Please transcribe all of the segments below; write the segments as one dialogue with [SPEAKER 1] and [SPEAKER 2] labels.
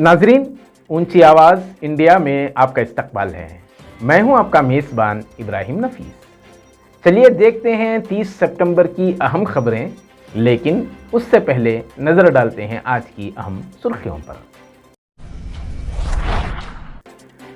[SPEAKER 1] नाजरीन, ऊंची आवाज़ इंडिया में आपका इस्तकबाल है। मैं हूं आपका मेज़बान इब्राहिम नफीस। चलिए देखते हैं 30 सितंबर की अहम खबरें, लेकिन उससे पहले नज़र डालते हैं आज की अहम सुर्खियों पर।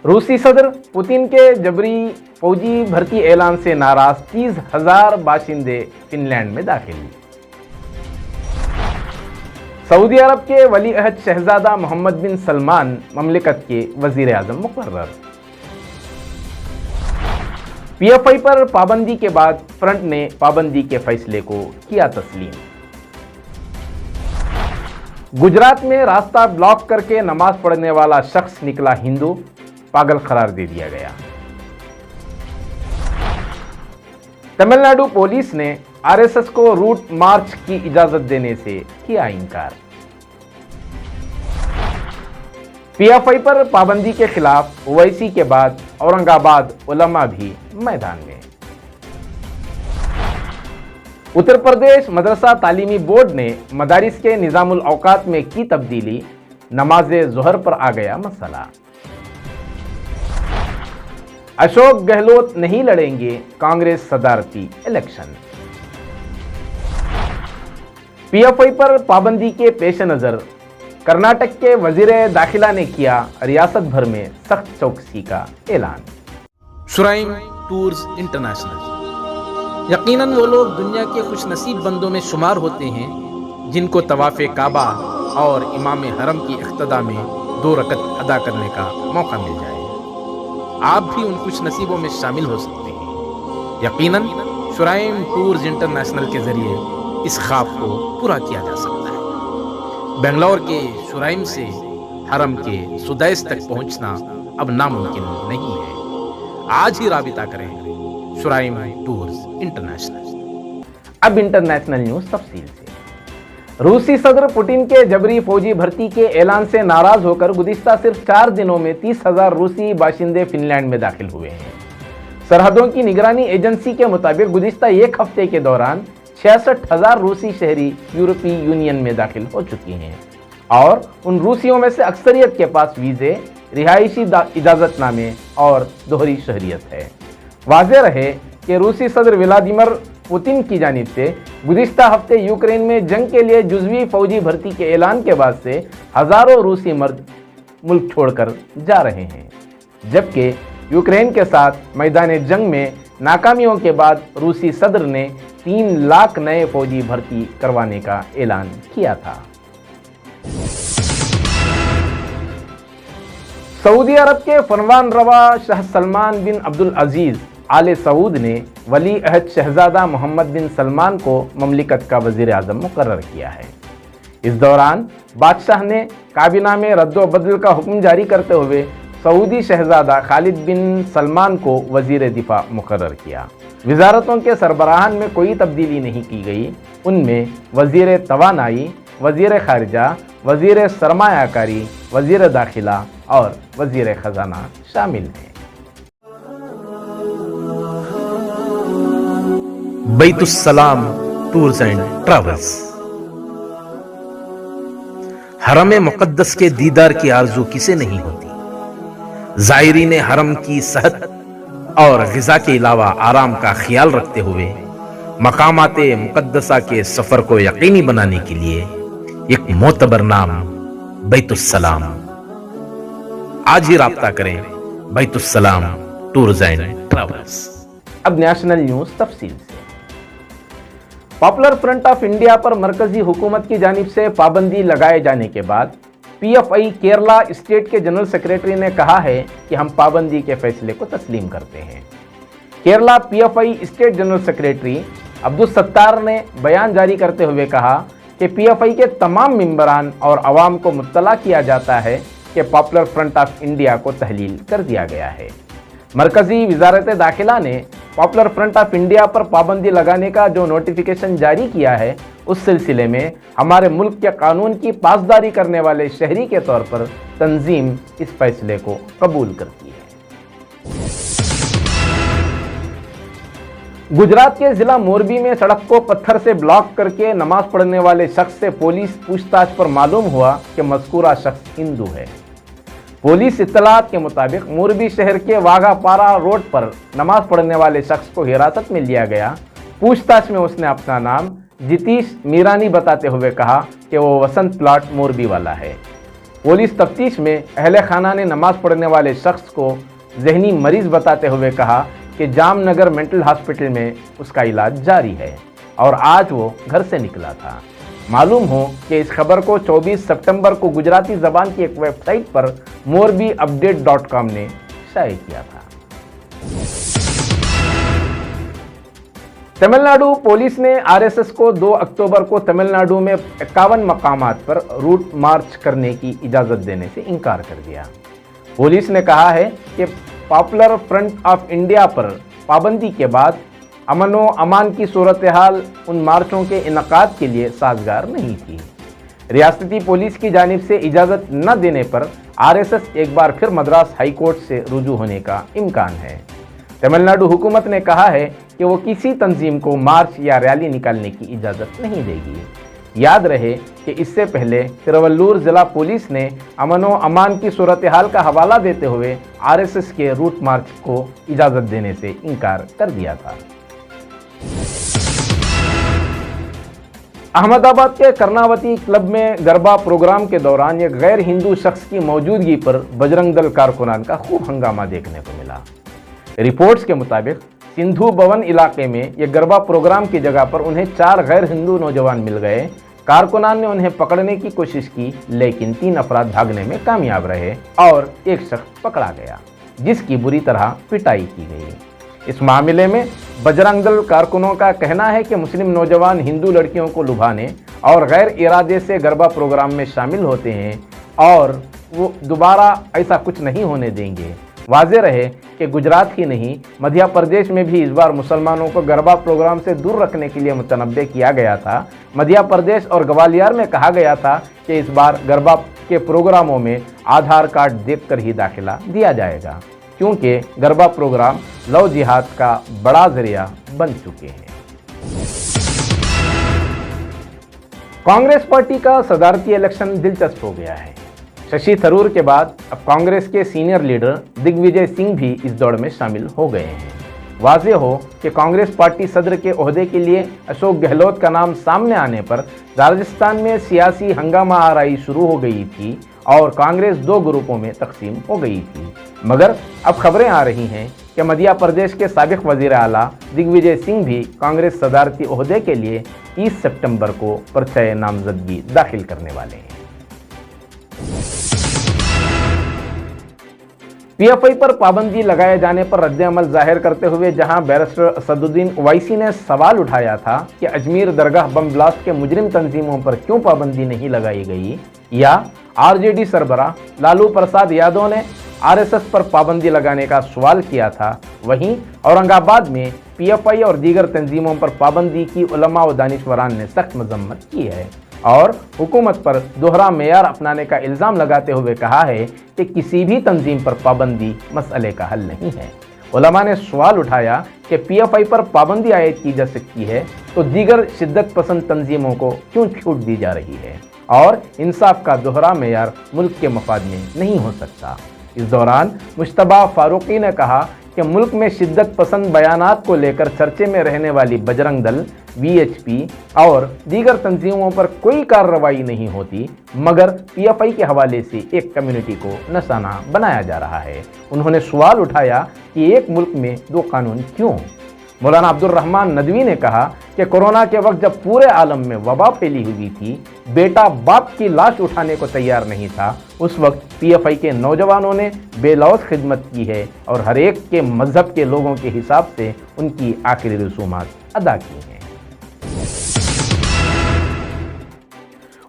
[SPEAKER 1] रूसी सदर पुतिन के जबरी फौजी भर्ती ऐलान से नाराज 30,000 बाशिंदे फिनलैंड में दाखिल। सऊदी अरब के वली अहद शहजादा मोहम्मद बिन सलमान ममलिकत के वजीर आजम मुकर्रर। पीएफआई पर पाबंदी के बाद फ्रंट ने पाबंदी के फैसले को किया तस्लीम। गुजरात में रास्ता ब्लॉक करके नमाज पढ़ने वाला शख्स निकला हिंदू, पागल करार दे दिया गया। तमिलनाडु पुलिस ने आरएसएस को रूट मार्च की इजाजत देने से किया इनकार। पीएफआई पर पाबंदी के खिलाफ ओवैसी के बाद औरंगाबाद उलमा भी मैदान में। उत्तर प्रदेश मदरसा तालीमी बोर्ड ने मदारिस के निजामुल औकात में की तब्दीली, नमाज़े ज़ोहर पर आ गया मसला। अशोक गहलोत नहीं लड़ेंगे कांग्रेस सदारती इलेक्शन। पीएफआई पर पाबंदी के पेश नजर कर्नाटक के वजीर दाखिला ने किया रियासत भर में सख्त चौकसी का ऐलान।
[SPEAKER 2] शुराइम टूर्स इंटरनेशनल। यकीनन वो लोग दुनिया के खुशनसीब बंदों में शुमार होते हैं जिनको तवाफ़े काबा और इमाम हरम की इख्तिदा में 2 रकत अदा करने का मौका मिल जाए। आप भी उन खुश नसीबों में शामिल हो सकते हैं। यकीनन शुराइम टूर्स इंटरनेशनल के जरिए इस ख्वाब को पूरा किया जा सकता है। बेंगलोर के शुराइम से हरम के सुदैस तक पहुंचना अब नामुमकिन नहीं है। आज ही राबिता करें शुराइम टूर्स इंटरनेशनल।
[SPEAKER 1] अब इंटरनेशनल न्यूज तफसील से। रूसी सदर पुतिन के जबरी फौजी भर्ती के ऐलान से नाराज होकर गुज़िश्ता सिर्फ 4 दिनों में 30,000 रूसी बाशिंदे फिनलैंड में दाखिल हुए हैं। सरहदों की निगरानी एजेंसी के मुताबिक गुज़िश्ता एक हफ्ते के दौरान 66,000 रूसी शहरी यूरोपीय यूनियन में दाखिल हो चुकी हैं और उन रूसियों में से अक्सरियत के पास वीज़े, रिहायशी इजाज़तनामे और दोहरी शहरियत है। वाज़ेह रहे कि रूसी सदर व्लादिमीर पुतिन की जानिब से गुज़िश्ता हफ्ते यूक्रेन में जंग के लिए जुज़वी फौजी भर्ती के ऐलान के बाद से हज़ारों रूसी मर्द मुल्क छोड़कर जा रहे हैं, जबकि यूक्रेन के साथ मैदान जंग में नाकामियों के बाद रूसी सदर ने 3 लाख नए फौजी भर्ती करवाने का ऐलान किया था। सऊदी अरब के फरमान रवा शाह सलमान बिन अब्दुल अजीज आले सऊद ने वली अहद शहजादा मोहम्मद बिन सलमान को ममलिकत का वजीर आजम मुकर्रर किया है। इस दौरान बादशाह ने काबीना में रद्दो बदल का हुक्म जारी करते हुए सऊदी शहजादा खालिद बिन सलमान को वजीर दिफा मुकर्रर किया। वजारतों के सरबराहान में कोई तब्दीली नहीं की गई। उनमें वजीर तवानाई, वजीर खारिजा, वजीर सरमायाकारी, वजीर दाखिला और वजीर खजाना शामिल हैं।
[SPEAKER 2] बैतुस्सलाम टूर्स एंड ट्रैवल्स। हरम मुक़द्दस के दीदार की आरज़ू किसे नहीं होती। ज़ायरीन हरम की सेहत और ग़िज़ा के अलावा आराम का ख्याल रखते हुए मकामाते मुक़द्दसा के सफ़र को यकीनी बनाने के लिए एक मोतबर नाम बैतुस्सलाम। आज ही राब्ता करें बैतुस्सलाम टूर्स एंड ट्रैवल्स।
[SPEAKER 1] अब नेशनल न्यूज़ तफसील से। पॉपुलर फ्रंट ऑफ इंडिया पर मरकजी हुकूमत की जानिब से पाबंदी लगाए जाने के बाद पीएफआई केरला स्टेट के जनरल सेक्रेटरी ने कहा है कि हम पाबंदी के फैसले को तस्लीम करते हैं। Kerala PFI state general secretary Abdul Sattar ने बयान जारी करते हुए कहा कि पीएफआई के तमाम मेंबरान और अवाम को मुत्तला किया जाता है कि पॉपुलर फ्रंट ऑफ इंडिया को तहलील कर दिया गया है। मरकजी वजारत दाखिला ने पॉपुलर फ्रंट ऑफ इंडिया पर पाबंदी लगाने का जो नोटिफिकेशन जारी किया है, उस सिलसिले में हमारे मुल्क के कानून की पासदारी करने वाले शहरी के तौर पर तंजीम इस फैसले को कबूल करती है। गुजरात के जिला मोरबी में सड़क को पत्थर से ब्लॉक करके नमाज पढ़ने वाले शख्स से पुलिस पूछताछ पर मालूम हुआ कि मज़कूरा शख्स हिंदू है। पुलिस इत्तलात के मुताबिक मोरबी शहर के वाघापारा रोड पर नमाज पढ़ने वाले शख्स को हिरासत में लिया गया। पूछताछ में उसने अपना नाम जितीश मीरानी बताते हुए कहा कि वो वसंत प्लाट मोरबी वाला है। पुलिस तफ्तीश में अहले खाना ने नमाज पढ़ने वाले शख्स को जहनी मरीज बताते हुए कहा कि जामनगर मेंटल हॉस्पिटल में उसका इलाज जारी है और आज वो घर से निकला था। मालूम हो कि इस खबर को 24 सितंबर को गुजराती ज़बान की एक वेबसाइट पर morbiupdate.com ने शाये किया था। तमिलनाडु पुलिस ने आरएसएस को 2 अक्टूबर को तमिलनाडु में 51 मकामात पर रूट मार्च करने की इजाज़त देने से इनकार कर दिया। पुलिस ने कहा है कि पॉपुलर फ्रंट ऑफ इंडिया पर पाबंदी के बाद अमनो अमान की सूरत हाल उन मार्चों के इनकाद के लिए साजगार नहीं थी। रियासती पुलिस की जानिब से इजाज़त न देने पर आरएसएस एक बार फिर मद्रास हाई कोर्ट से रुजू होने का इम्कान है। तमिलनाडु हुकूमत ने कहा है कि वो किसी तंजीम को मार्च या रैली निकालने की इजाज़त नहीं देगी। याद रहे कि इससे पहले तिरुवल्लुर जिला पुलिस ने अमनो अमान की सूरत हाल का हवाला देते हुए आरएसएस के रूट मार्च को इजाज़त देने से इनकार कर दिया था। अहमदाबाद के कर्णावती क्लब में गरबा प्रोग्राम के दौरान एक गैर हिंदू शख्स की मौजूदगी पर बजरंग दल कारकुनान का खूब हंगामा देखने को मिला। रिपोर्ट्स के मुताबिक सिंधु भवन इलाके में यह गरबा प्रोग्राम की जगह पर उन्हें 4 गैर हिंदू नौजवान मिल गए। कारकुनान ने उन्हें पकड़ने की कोशिश की, लेकिन 3 अफराद भागने में कामयाब रहे और एक शख्स पकड़ा गया, जिसकी बुरी तरह पिटाई की गई। इस मामले में बजरंग दल कारकुनों का कहना है कि मुस्लिम नौजवान हिंदू लड़कियों को लुभाने और गैर इरादे से गरबा प्रोग्राम में शामिल होते हैं और वो दोबारा ऐसा कुछ नहीं होने देंगे। वाज़ेह रहे कि गुजरात ही नहीं, मध्य प्रदेश में भी इस बार मुसलमानों को गरबा प्रोग्राम से दूर रखने के लिए मुतनब्बे किया गया था। मध्य प्रदेश और ग्वालियर में कहा गया था कि इस बार गरबा के प्रोग्रामों में आधार कार्ड देखकर ही दाखिला दिया जाएगा, क्योंकि गरबा प्रोग्राम लव जिहाद का बड़ा जरिया बन चुके हैं। कांग्रेस पार्टी का सदारती इलेक्शन दिलचस्प हो गया है। शशि थरूर के बाद अब कांग्रेस के सीनियर लीडर दिग्विजय सिंह भी इस दौड़ में शामिल हो गए हैं। वाज़ेह हो कि कांग्रेस पार्टी सदर के ओहदे के लिए अशोक गहलोत का नाम सामने आने पर राजस्थान में सियासी हंगामा आराई शुरू हो गई थी और कांग्रेस 2 ग्रुपों में तकसीम हो गई थी। मगर अब खबरें आ रही हैं कि मध्य प्रदेश के साबिक वज़ीर आला दिग्विजय सिंह भी कांग्रेस सदारती ओहदे के लिए 30 सितंबर को पर्चा नामजदगी दाखिल करने वाले हैं। पीएफआई पर पाबंदी लगाए जाने पर रद्द-ए-अमल जाहिर करते हुए जहां बैरिस्टर असदुद्दीन ओवैसी ने सवाल उठाया था कि अजमेर दरगाह बम ब्लास्ट के मुजरिम तंजीमों पर क्यों पाबंदी नहीं लगाई गई, या आरजेडी सरबराह लालू प्रसाद यादव ने आरएसएस पर पाबंदी लगाने का सवाल किया था, वहीं औरंगाबाद में पीएफआई और दीगर तंजीमों पर पाबंदी की उलमा व दानिशवरान ने सख्त मजम्मत की है और हुकूमत पर दोहरा मेयार अपनाने का इल्ज़ाम लगाते हुए कहा है कि किसी भी तंजीम पर पाबंदी मसले का हल नहीं है। उलमा ने सवाल उठाया कि पीएफआई पर पाबंदी आयद की जा सकती है तो दीगर शिद्दत पसंद तंजीमों को क्यों छूट दी जा रही है और इंसाफ का दोहरा मेयार मुल्क के मफाद में नहीं हो सकता। इस दौरान मुश्तबा फारूकी ने कहा कि मुल्क में शिद्दत पसंद बयानात को लेकर चर्चे में रहने वाली बजरंग दल, वीएचपी और दीगर तंजीमों पर कोई कार्रवाई नहीं होती, मगर पीएफआई के हवाले से एक कम्युनिटी को निशाना बनाया जा रहा है। उन्होंने सवाल उठाया कि एक मुल्क में 2 कानून क्यों। मौलाना अब्दुल रहमान नदवी ने कहा कि कोरोना के वक्त जब पूरे आलम में वबा फैली हुई थी, बेटा बाप की लाश उठाने को तैयार नहीं था, उस वक्त पीएफआई के नौजवानों ने बेलौस खिदमत की है और हर एक के मजहब के लोगों के हिसाब से उनकी आखिरी रसूमात अदा की हैं।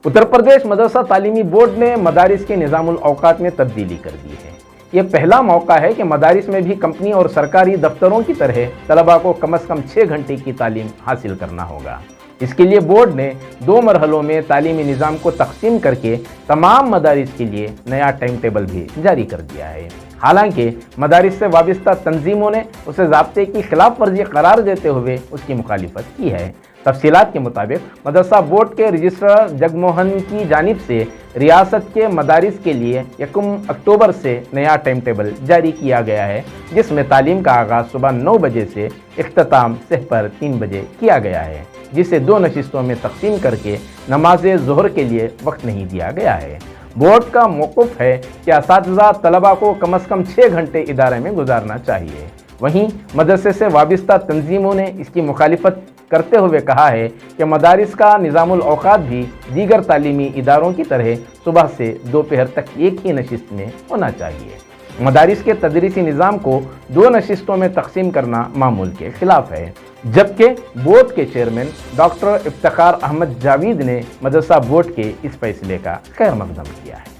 [SPEAKER 1] उत्तर प्रदेश मदरसा तालीमी बोर्ड ने मदारिस के निज़ामुल औकात में तब्दीली कर दी है। यह पहला मौका है कि मदारिस में भी कंपनी और सरकारी दफ्तरों की तरह तलबा को कम से कम 6 घंटे की तालीम हासिल करना होगा। इसके लिए बोर्ड ने 2 मरहलों में तालीमी निज़ाम को तकसीम करके तमाम मदारिस के लिए नया टाइम टेबल भी जारी कर दिया है। हालांकि मदारिस से वाबस्ता तंजीमों ने उसे ज़ाब्ते की खिलाफ वर्जी करार देते हुए उसकी मुखालिफत की है। तफसीलात के मुताबिक मदरसा बोर्ड के रजिस्ट्रार जगमोहन की जानिब से रियासत के मदारिस के लिए 1 अक्टूबर से नया टाइम टेबल जारी किया गया है, जिसमें तालीम का आगाज़ सुबह 9 बजे से इख्तिताम सहर 3 बजे किया गया है, जिसे 2 नशिस्तों में तकसीम करके नमाज ज़ोहर के लिए वक्त नहीं दिया गया है। बोर्ड का मौक़िफ़ है कि असातिज़ा तलबा को कम अज़ कम 6 घंटे इदारे में गुजारना चाहिए। वहीं मदरसे से वाबस्ता तंजीमों ने इसकी मुखालिफत करते हुए कहा है कि मदारिस का निज़ामुल औक़ात भी दीगर तालीमी इदारों की तरह सुबह से दोपहर तक एक ही नशिस्त में होना चाहिए। मदारिस के तदरीसी निज़ाम को 2 नशिस्तों में तकसीम करना मामूल के खिलाफ है, जबकि बोर्ड के चेयरमैन डॉक्टर इफ्तिखार अहमद जावेद ने मदरसा बोर्ड के इस फैसले का खैर मकदम किया है।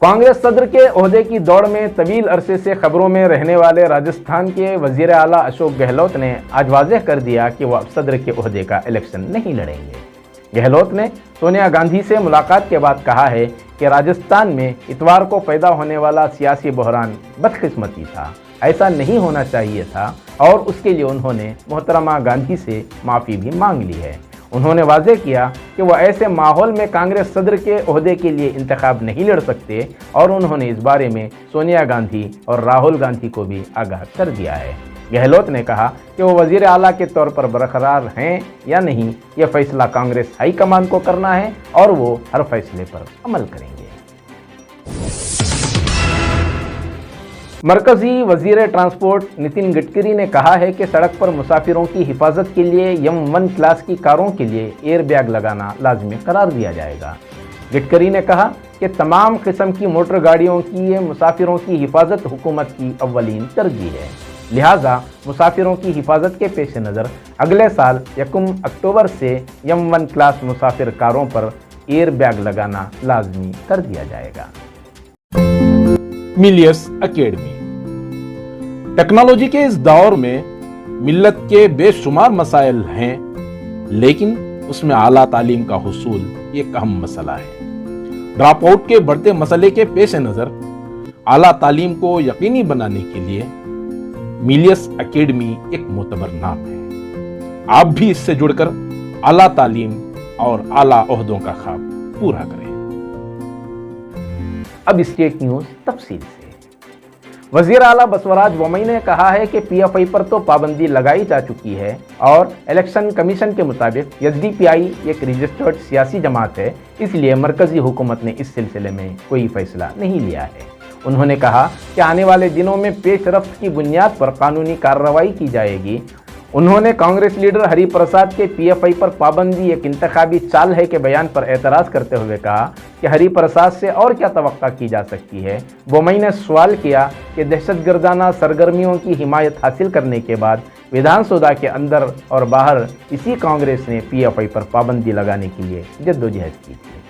[SPEAKER 1] कांग्रेस सदर के ओहदे की दौड़ में तवील अरसे से खबरों में रहने वाले राजस्थान के वजीर आला अशोक गहलोत ने आज वाज़ेह कर दिया कि वह सदर के ओहदे का इलेक्शन नहीं लड़ेंगे। गहलोत ने सोनिया गांधी से मुलाकात के बाद कहा है कि राजस्थान में इतवार को पैदा होने वाला सियासी बहरान बदकिस्मती था, ऐसा नहीं होना चाहिए था, और उसके लिए उन्होंने मोहतरमा गांधी से माफ़ी भी मांग ली है। उन्होंने वाज़ेह किया कि वह ऐसे माहौल में कांग्रेस सदर के ओहदे के लिए इंतखाब नहीं लड़ सकते, और उन्होंने इस बारे में सोनिया गांधी और राहुल गांधी को भी आगाह कर दिया है। गहलोत ने कहा कि वो वज़ीर आला के तौर पर बरकरार हैं या नहीं, यह फैसला कांग्रेस हाईकमान को करना है और वो हर फैसले पर अमल करेंगे। मरकजी वजीर ट्रांसपोर्ट नितिन गडकरी ने कहा है कि सड़क पर मुसाफिरों की हिफाजत के लिए M1 क्लास की कारों के लिए एयर बैग लगाना लाजमी करार दिया जाएगा। गडकरी ने कहा कि तमाम किस्म की मोटर गाड़ियों की मुसाफिरों की हिफाजत हुकूमत की अव्वलीन तरजीह है, लिहाजा मुसाफिरों की हिफाजत के पेश नज़र अगले साल 1 अक्टूबर से M1 क्लास मुसाफिर कारों पर एयर बैग लगाना लाजमी कर दिया जाएगा।
[SPEAKER 3] मिलियस एकेडमी टेक्नोलॉजी के इस दौर में मिल्लत के बेशुमार मसाइल हैं, लेकिन उसमें आला तालीम का हुसूल एक अहम मसला है। ड्रॉप आउट के बढ़ते मसले के पेश नज़र आला तालीम को यकीनी बनाने के लिए मिलियस एकेडमी एक मोतबर नाम है। आप भी इससे जुड़कर आला तालीम और आला ओहदों का ख्वाब पूरा करें।
[SPEAKER 1] अब स्टेट न्यूज़ तफसील से। वज़ीर आला बसवराज बोम्मई ने कहा है कि PFI पर तो पाबंदी लगाई जा चुकी है और इलेक्शन कमीशन के मुताबिक SDPI एक रजिस्टर्ड सियासी जमात है, इसलिए मरकजी हुकूमत ने इस सिलसिले में कोई फैसला नहीं लिया है। उन्होंने कहा कि आने वाले दिनों में पेश रफ्त की बुनियाद पर कानूनी कार्रवाई की जाएगी। उन्होंने कांग्रेस लीडर हरिप्रसाद के PFI पर पाबंदी एक इंतखाबी चाल है के बयान पर एतराज़ करते हुए कहा कि हरिप्रसाद से और क्या तवक्का की जा सकती है। बोम्मई ने सवाल किया कि दहशतगर्दाना सरगर्मियों की हिमायत हासिल करने के बाद विधानसभा के अंदर और बाहर इसी कांग्रेस ने PFI पर पाबंदी लगाने के लिए जद्दोजहद की थी।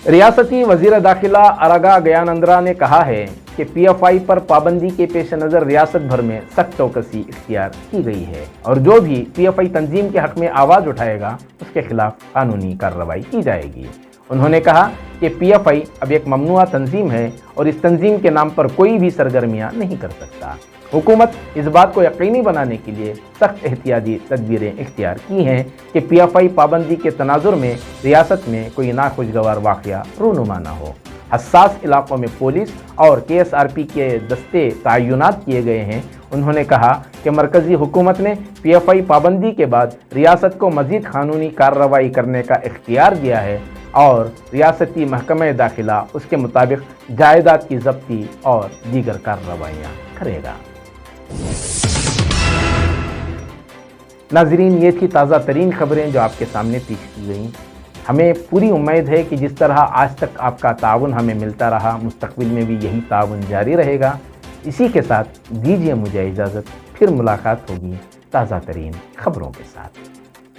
[SPEAKER 1] रियासती वजीर दाखिला अरगा गयानंदरा ने कहा है कि PFI पर पाबंदी के पेश नज़र रियासत भर में सख्त चौकसी इख्तियार की गई है और जो भी PFI तंजीम के हक में आवाज़ उठाएगा उसके खिलाफ कानूनी कार्रवाई की जाएगी। उन्होंने कहा कि PFI अब एक ममनुआ तंजीम है और इस तंजीम के नाम पर कोई भी सरगर्मियाँ नहीं कर सकता। हुकूमत इस बात को यकीनी बनाने के लिए सख्त एहतियाती तदबीरें इख्तियार की हैं कि PFI पाबंदी के तनाजुर में रियासत में कोई नाखुशगवार वाक़या रूनुमा न हो। हसास इलाकों में पुलिस और KSRP के दस्ते तैनात किए गए हैं। उन्होंने कहा कि मरकजी हुकूमत ने PFI पाबंदी के बाद रियासत को मज़ीद कानूनी कार्रवाई करने का इख्तियार दिया है और रियासती महकमा दाखिला उसके मुताबिक जायदाद की ज़ब्ती और दीगर कार्रवाइयाँ करेगा। नाजरीन, ये थी ताज़ा तरीन खबरें जो आपके सामने पेश की गई। हमें पूरी उम्मीद है कि जिस तरह आज तक आपका ताउन हमें मिलता रहा, मुस्तकबिल में भी यही ताउन जारी रहेगा। इसी के साथ दीजिए मुझे इजाज़त, फिर मुलाकात होगी ताज़ा तरीन खबरों के साथ।